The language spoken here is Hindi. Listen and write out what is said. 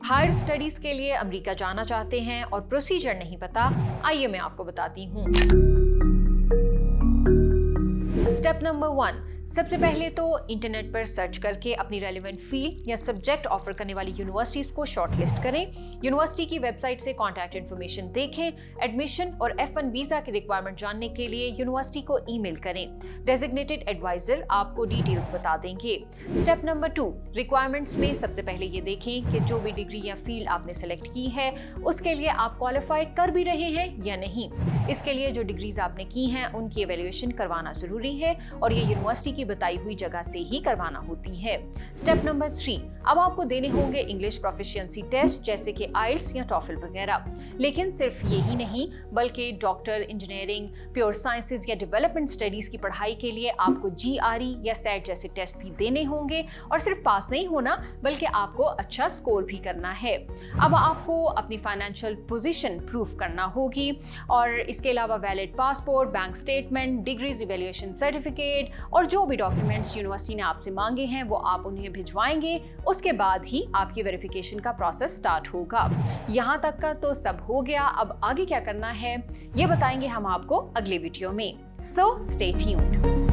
हायर स्टडीज के लिए अमेरिका जाना चाहते हैं और प्रोसीजर नहीं पता, आइए मैं आपको बताती हूँ। स्टेप नंबर 1, सबसे पहले तो इंटरनेट पर सर्च करके अपनी रेलेवेंट फील्ड या सब्जेक्ट ऑफर करने वाली यूनिवर्सिटीज को शॉर्टलिस्ट करें। यूनिवर्सिटी की वेबसाइट से कॉन्टैक्ट इन्फॉर्मेशन देखें। एडमिशन और F1 वीजा की रिक्वायरमेंट जानने के लिए यूनिवर्सिटी को ईमेल करें। डेजिग्नेटेड एडवाइजर आपको डिटेल्स बता देंगे। स्टेप नंबर 2, रिक्वायरमेंट्स में सबसे पहले ये देखें कि जो भी डिग्री या फील्ड आपने सेलेक्ट की है उसके लिए आप क्वालिफाई कर भी रहे हैं या नहीं। इसके लिए जो डिग्रीज आपने की हैं उनकी एवेल्युएशन करवाना जरूरी है और ये यूनिवर्सिटी की बताई हुई जगह से ही करवाना होती है। स्टेप नंबर 3, अब आपको देने होंगे इंग्लिश प्रोफिशिएंसी टेस्ट जैसे कि आइल्स या टॉफल वगैरह। लेकिन सिर्फ ये ही नहीं, बल्कि डॉक्टर, इंजीनियरिंग, प्योर साइंसेज या डेवलपमेंट स्टडीज की पढ़ाई के लिए आपको GRE या सेट जैसे टेस्ट भी देने होंगे और सिर्फ पास नहीं होना बल्कि आपको अच्छा स्कोर भी करना है। अब आपको अपनी फाइनेंशियल पोजीशन प्रूफ करना होगी और इसके अलावा valid passport, bank statement, degrees evaluation certificate और जो भी डॉक्यूमेंट्स यूनिवर्सिटी ने आपसे मांगे हैं वो आप उन्हें भिजवाएंगे। उसके बाद ही आपकी वेरिफिकेशन का प्रोसेस स्टार्ट होगा। यहाँ तक का तो सब हो गया। अब आगे क्या करना है ये बताएंगे हम आपको अगले वीडियो में। So stay tuned.